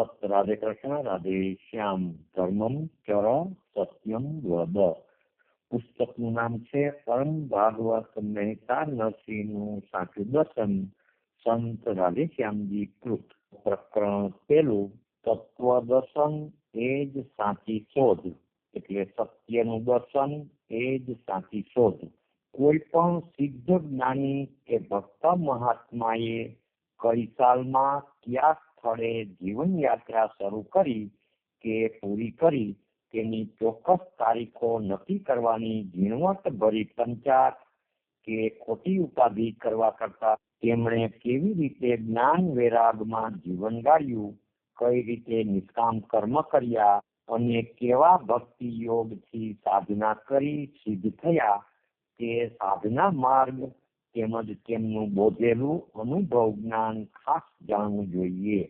દત્ત, રાધે કૃષ્ણ, રાધે શ્યામ. ધર્મમ ચર સત્યમ વદ. પુસ્તકનું નામ છે પરમ ભાગવત મહેતા નરસિંહનું સાચું દર્શન, સંત રાધે શ્યામજી કૃત. પ્રકરણ પહેલું, તત્વદર્શન એ જ સાચી શોધ, એટલે સત્યનું દર્શન એ જ સાચી શોધ. કોઈ પણ સિદ્ધ જ્ઞાની કે ભક્ત મહાત્માએ કઈ સાલમાં કયા સ્થળે જીવન યાત્રા શરૂ કરી કે પૂરી કરી તેની ચોક્કસ તારીખો નક્કી કરવાની ઝીણવટ ભરી પંચાત કે ખોટી ઉપાધિ કરવા કરતા તેમણે કેવી રીતે જ્ઞાન વૈરાગમાં જીવન ગાળ્યું, કઈ રીતે નિષ્કામ કર્મ કર્યા અને કેવા ભક્તિ યોગથી સાધના કરી સિદ્ધ થયા તે સાધના માર્ગ તેમજ તેમનું બોધેલું અનુભવ જ્ઞાન ખાસ જાણવું જોઈએ.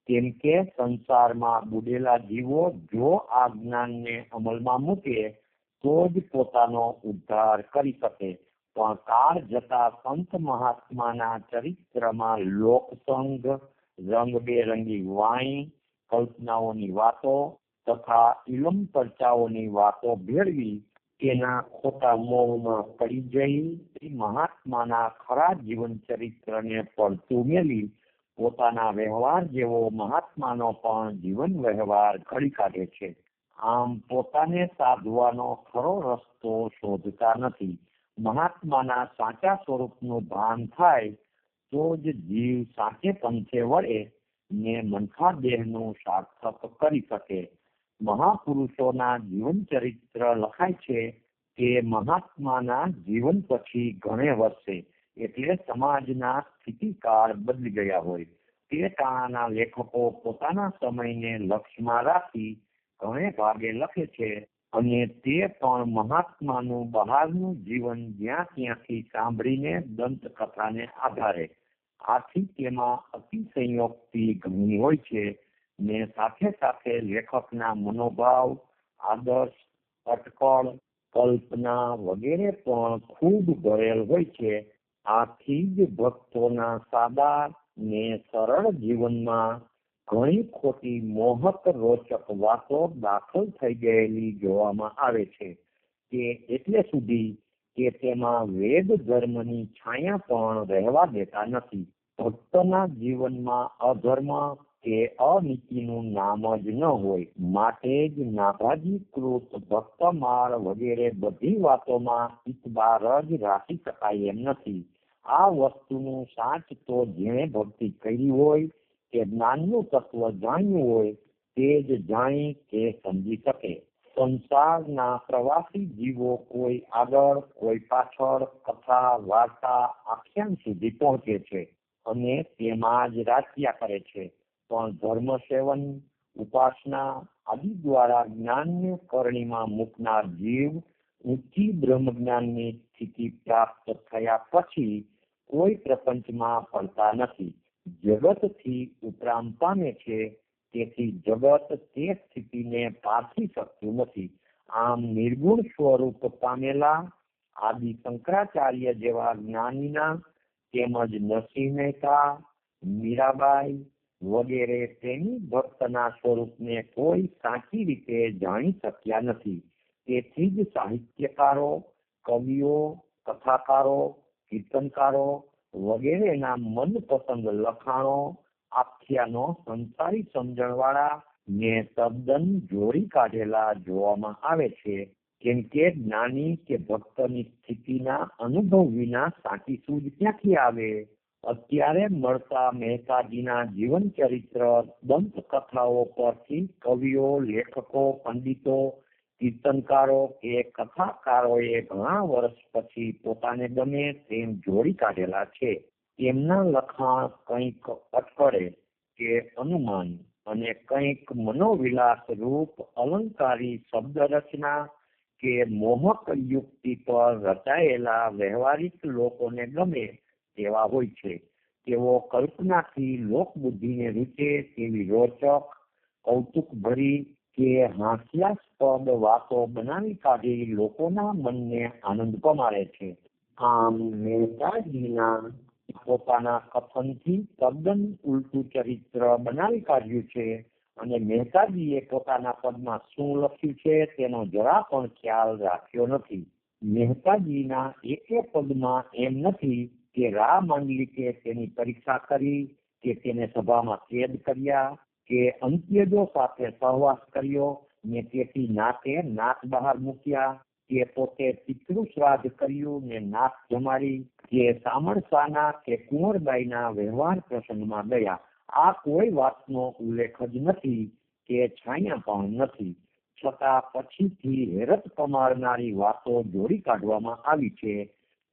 કેમ કે સંસારમાં બુડેલા જીવો જો આ જ્ઞાનને અમલમાં મૂકે તો જ પોતાનો ઉદ્ધાર કરી શકે. પણ કાળ જતા સંત મહાત્માના ચરિત્રમાં લોકસંગ, રંગબેરંગી વાણી, કલ્પનાઓની વાતો તથા ઇલમ ચર્ચાઓની વાતો ભેળવી તેના ખોટા મોહમાં પડી જઈ મહાત્માના ખરા જીવન ચરિત્રને પડતું મેલી પોતાના વ્યવહાર જેવો મહાત્માનો પણ જીવન વ્યવહાર ઘડી કાઢે છે. આમ પોતાને સાધવાનો ખરો રસ્તો શોધતા નથી. મહાત્માના સાચા સ્વરૂપનું ભાન થાય તો જ જીવ સાચે પંથે વળે ને મનખા દેહનું સાર્થક કરી શકે. મહાપુરુષોના જીવન ચરિત્ર લખાય છે તે મહાત્માના જીવન પછી ઘણે વર્ષે, એટલે સમાજના સ્થિતિકાળ બદલી ગયા હોય તે કાળના લેખકો પોતાના સમયને લક્ષ્યમાં રાખી ઘણે ભાગે લખે છે અને તે પણ મહાત્માનું બહારનું જીવન જ્યાં ત્યાંથી સાંભળીને દંતકથાને આધારે. આથી તેમાં અતિશયોક્તિ ઘણી હોય છે ને સાથે સાથે લેખકના મનોભાવ, આદર્શ, અટકળ, કલ્પના વગેરે પણ ખૂબ ભરેલ હોય છે. આથી જ ભક્તોના સાદા ને સરળ જીવનમાં ઘણી ખોટી મોહક રોચક વાતો દાખલ થઈ ગયેલી જોવામાં આવે છે. તે એટલે સુધી કે તેમાં વેદ ધર્મની છાયા પણ રહેવા દેતા નથી. ભક્તના જીવનમાં અધર્મ કે અનીતિનું નામ જ ન હોય, માટે જ નાભાજીકૃત ભક્તમાળ વગેરે બધી વાતોમાં ઇતબાર જ રાખી શકાય એમ નથી. આ વસ્તુનું સાચ તો જેણે ભક્તિ કરી હોય કે જ્ઞાનનું તત્વ જાણ્યું હોય તે જ જાણી કે સમજી શકે. સંસારના પ્રવાસી જીવો કોઈ આગળ કોઈ પાછળ કથા, વાર્તા, આખ્યાન સુધી પહોંચે છે અને તેમાં જ રાચ્યા કરે છે. પણ ધર્મ સેવન, ઉપાસના આદિ દ્વારા જ્ઞાનને કરણીમાં મૂકનાર જીવ ઊંચી બ્રહ્મજ્ઞાનની સ્થિતિ પ્રાપ્ત થયા પછી કોઈ પ્રપંચમાં પડતા નથી. જગતથી ઉપરામ પામે છે, તેથી જગત તે સ્થિતિને પારખી શકતું નથી. આમ નિર્ગુણ સ્વરૂપ પામેલા આદિ શંકરાચાર્ય જેવા જ્ઞાનીના તેમજ નરસિંહ મહેતા, મીરાબાઈ વગેરે તેની ભક્તના સ્વરૂપને કોઈ સાચી રીતે જાણી શક્યા નથી. તેથી જ સાહિત્યકારો, કવિઓ, કથાકારો, કીર્તનકારો વગેરેના મનપસંદ લખાણો, આખ્યાનો સંસારી સમજણવાળા ને તદ્દન જોડી કાઢેલા જોવામાં આવે છે. કેમ કે જ્ઞાની કે ભક્તની સ્થિતિના અનુભવ વિના સાચી સૂઝ ક્યાંથી આવે? અત્યારે મળતા મહેતાજીના જીવન ચરિત્ર દંતકથાઓ પરથી કવિઓ, લેખકો, પંડિતો, કીર્તનકારો કે કથાકારોએ ઘણા વર્ષ પછી પોતાને ગમે તેમ જોડી કાઢેલા છે. તેમના લખાણ કંઈક અટકળે કે અનુમાન અને કંઈક મનોવિલાસ રૂપ અલંકારી શબ્દ રચના કે મોહક યુક્તિ પર રચાયેલા વ્યવહારિક લોકોને ગમે તેવા હોય છે. તેઓ કલ્પનાથી લોકબુદ્ધિને રૂચે તેવી રોચક, કૌતુકભરી કે હાસ્યાસ્પદ વાતો બનાવી કાઢી લોકોના મનને આનંદ પમાડે છે. આમ મહેતાજીના પોતાના કથનથી તદ્દન ઉલટું ચરિત્ર બનાવી કાઢ્યું છે અને મહેતાજીએ પોતાના પદમાં શું લખ્યું છે તેનો જરા પણ ખ્યાલ રાખ્યો નથી. મહેતાજીના એકે પદમાં એમ નથી કે રા માંડલિકે તેની પરીક્ષા કરી, કે તેને સભામાં કેદ કર્યા, કે અંત્યજો સાથે સહવાસ કર્યો ને તેથી નાકે નાક બહાર મૂક્યા, કે પોતે પિતૃ શ્રાદ્ધ કર્યું ને નાક જમાડી, કે સામણસાના કે કુંવરબાઈના વ્યવહાર પ્રસંગમાં ગયા. આ કોઈ વાતનો ઉલ્લેખ જ નથી કે છાયા પણ નથી. છતાં પછીથી હેરત પમાડનારી વાતો જોડી કાઢવામાં આવી છે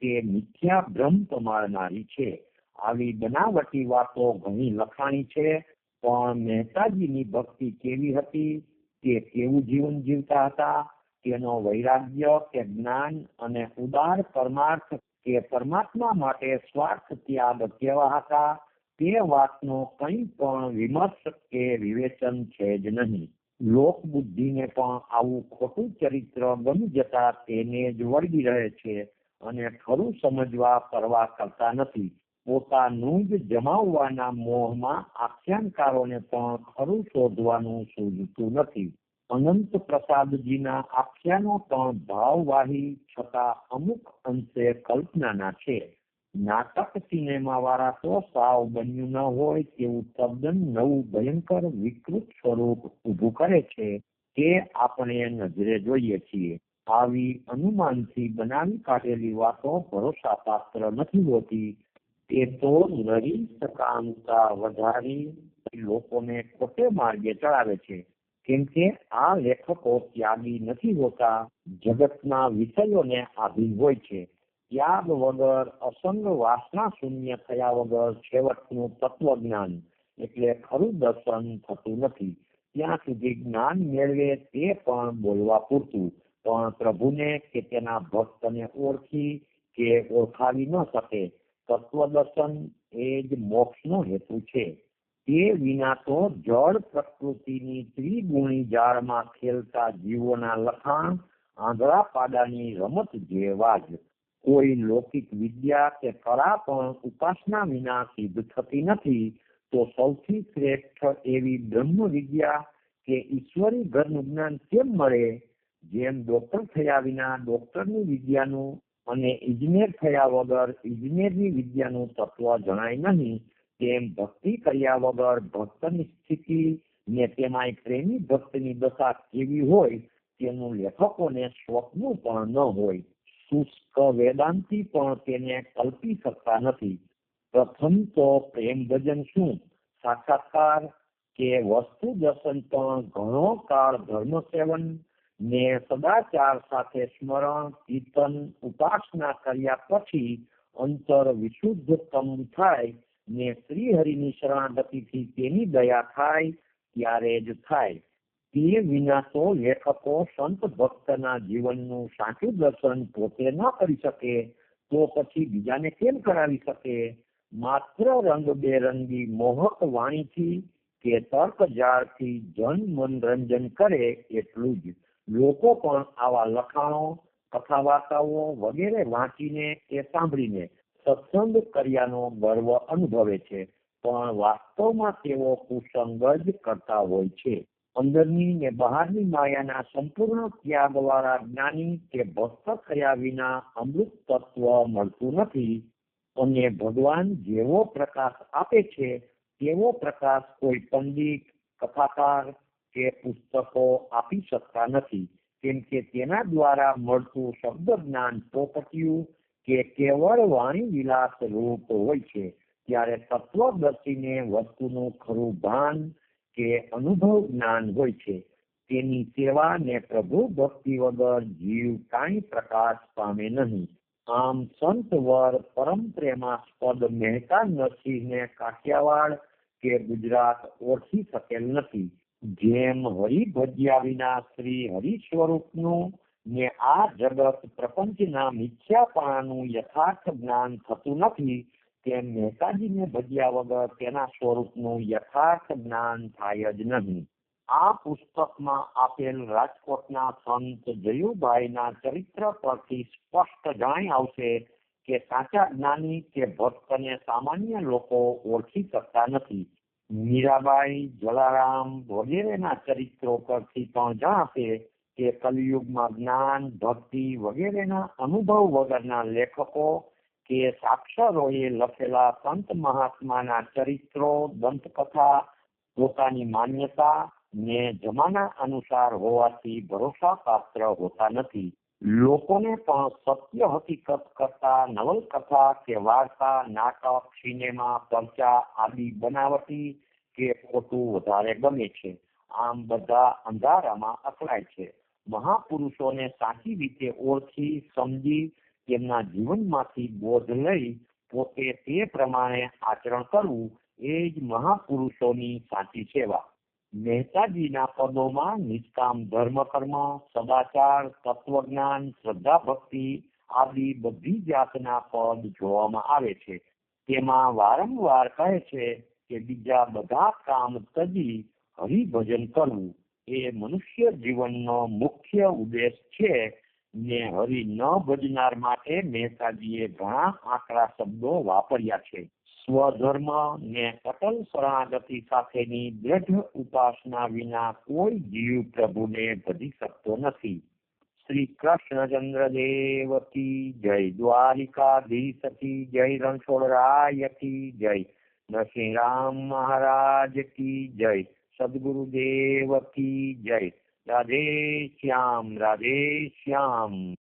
તે મિથ્યા ભ્રમ પમાડનારી છે. આવી બનાવટી વાતો ઘણી લખાણી છે, પણ મહેતાજીની ભક્તિ કેવી હતી, કે કેવું જીવન જીવતા હતા, તેનો વૈરાગ્ય કે જ્ઞાન અને ઉદાર પરમાર્થ કે પરમાત્મા માટે સ્વાર્થ ત્યાગ કેવા હતા, તે વાતનો કંઈ પણ વિમર્શ કે વિવેચન છે જ નહીં. લોકબુદ્ધિને પણ આવું ખોટું ચરિત્ર બની જતા તેને જ વળગી રહે છે અને ખરું સમજવા પરવા કરતા નથી. પોતાનું જ જમાવવાના મોહમાં આખ્યાનકારોને પણ ખરું શોધવાનું સૂઝતું નથી. અનંત પ્રસાદજીના આખ્યાનો પણ ભાવવાહી છતાં અમુક અંશે કલ્પનાના છે. નાટક સિનેમા વાળા તો સાવ બન્યું ન હોય તેવું તદ્દન નવું ભયંકર વિકૃત સ્વરૂપ ઊભું કરે છે તે આપણે નજરે જોઈએ છીએ. આવી અનુમાનથી બનાવી કાઢેલી વાતો ભરોસાપાત્ર નથી હોતી. તે તો નરી સકામતા વધારી લોકોને ખોટે માર્ગે ચડાવે છે. કેમ કે આ લેખકો ત્યાગી નથી હોતા, જગતના વિષયોને આધીન હોય છે. ત્યાગ વગર, અસંગ વાસના શૂન્ય થયા વગર છેવટનું તત્વજ્ઞાન એટલે ખરું દર્શન થતું નથી. ત્યાં સુધી જ્ઞાન મેળવે તે પણ બોલવા પૂરતું, પણ પ્રભુને કે તેના ભક્તને ઓળખી કે ઓળખાવી ન શકે. તત્વદર્શન એ જ મોક્ષનો હેતુ છે. તે વિના તો જળ પ્રકૃતિની ત્રિગુણી જાળમાં ખેલતા જીવોના લખાણ આંધળા પાડાની રમત જેવા જ. કોઈ લૌકિક વિદ્યા કે કળા પણ ઉપાસના વિના સિદ્ધ થતી નથી. તો સૌથી શ્રેષ્ઠ એવી બ્રહ્મ વિદ્યા કે ઈશ્વરી ઘરનું જ્ઞાન કેમ મળે? જેમ ડોક્ટર થયા વિના ડોક્ટરની વિદ્યાનું અને ઇજનેર થયા વગર ઇજનેરની વિદ્યાનું તત્વ જણાય નહીં, તેમ ભક્તિ કર્યા વગર ભક્તની સ્થિતિ ને તેમાંય પ્રેમી ભક્તની દશા કેવી હોય તેનું લેખકોને સ્વપ્નું પણ ન હોય. શુષ્ક વેદાંતી પણ તેને કલ્પી શકતા નથી. પ્રથમ તો પ્રેમ ભજન શું, સાક્ષાત્કાર કે વસ્તુ દર્શન પણ ઘણો કાળ ધર્મ સેવન ને સદાચાર સાથે સ્મરણ, કીર્તન, ઉપાસના કર્યા પછી અંતર વિશુદ્ધતમ થાય ને શ્રીહરિની શરણાગતિથી તેની દયા થાય ત્યારે જ થાય. તે વિના તો લેખકો સંત ભક્તના જીવનનું સાચું દર્શન પોતે ન કરી શકે તો પછી બીજાને કેમ કરાવી શકે? માત્ર રંગબેરંગી મોહક વાણીથી કે તર્ક જાળથી જન મનોરંજન કરે એટલું જ. લોકો પણ આવા લખાણો, કથા વાર્તાઓ વગેરે વાંચીને કે સાંભળીને સત્સંગ કર્યાનો ગર્વ અનુભવે છે, પણ વાસ્તવમાં તેઓ કુસંગ જ કરતા હોય છે. અંદરની ને બહારની માયાના સંપૂર્ણ ત્યાગ વાળા જ્ઞાની કે ભક્ત થયા વિના અમૃત તત્વ મળતું નથી. અને ભગવાન જેવો પ્રકાશ આપે છે તેવો પ્રકાશ કોઈ પંડિત, કથાકાર કે પુસ્તકો આપી શકતા નથી. કેમ કે તેના દ્વારા મળતું શબ્દ જ્ઞાન પોપટિયું કે કેવળ વાણી વિલાસ રૂપ હોય છે. ત્યારે તત્વદર્શીને વસ્તુનું ખરું ભાન કે અનુભવ જ્ઞાન હોય છે. તેની સેવા ને પ્રભુ ભક્તિ વગર જીવ કાંઈ પ્રકાશ પામે નહીં. આમ સંતવર પરમ પ્રેમાસ્પદ મહેતા નરસિંહને કાઠિયાવાડ કે ગુજરાત ઓળખી શકેલ નથી. જેમ હરિ ભજ્યા વિના શ્રી હરિ સ્વરૂપનું ને આ જગત પ્રપંચના મિથ્યાપણાનું યથાર્થ જ્ઞાન થતું નથી, તેમ મહેતાજીને ભજ્યા વગર તેના સ્વરૂપનું યથાર્થ જ્ઞાન થાય જ નહીં. આ પુસ્તકમાં આપેલ રાજકોટના સંત જયુભાઈના ચરિત્ર પરથી સ્પષ્ટ જણાઈ આવશે કે સાચા જ્ઞાની કે ભક્તને સામાન્ય લોકો ઓળખી શકતા નથી. મીરાબાઈ, જલારામ વગેરેના ચરિત્રો પરથી પણ જણાશે કે કલિયુગમાં જ્ઞાન, ભક્તિ વગેરેના અનુભવ વગરના લેખકો કે સાક્ષરોએ લખેલા સંત મહાત્માના ચરિત્રો, દંતકથા પોતાની માન્યતા ને જમાના અનુસાર હોવાથી ભરોસા પાત્ર હોતા નથી. લોકોને પણ સત્ય હકીકત કરતા નવલકથા કે વાર્તા, નાટક, સિનેમા, પરચા આદિ બનાવટી કે ખોટું વધારે ગમે છે. આમ બધા અંધારામાં અકળાય છે. મહાપુરુષોને સાચી રીતે ઓળખી સમજી તેમના જીવનમાંથી બોધ લઈ પોતે તે પ્રમાણે આચરણ કરવું એ જ મહાપુરુષોની સાચી સેવા. મહેતાજીના પદોમાં નિષ્કામ ધર્મ કર્મ, સદાચાર, તત્વજ્ઞાન, શ્રદ્ધા ભક્તિ આદિ બધી જાતના પદ જોવામાં આવે છે. તેમાં વારંવાર કહે છે કે બીજા બધા કામ તજી હરિભજન કરવું એ મનુષ્ય જીવનનો મુખ્ય ઉદ્દેશ છે. ને હરિ ન ભજનાર માટે મહેતાજીએ ઘણા આકરા શબ્દો વાપર્યા છે. સ્વધર્મ ને અટલ શરણાગતિ સાથેની દ્રઢ ઉપાસના વિના કોઈ જીવ પ્રભુને ભજી શકતો નથી. શ્રી કૃષ્ણચંદ્ર દેવ કી જય, દ્વારિકાધીશ કી જય, રણછોડરાય કી જય, નરસિંહ રામ મહારાજ કી જય, સદગુરુદેવ કી જય. રાધે શ્યામ, રાધે શ્યામ.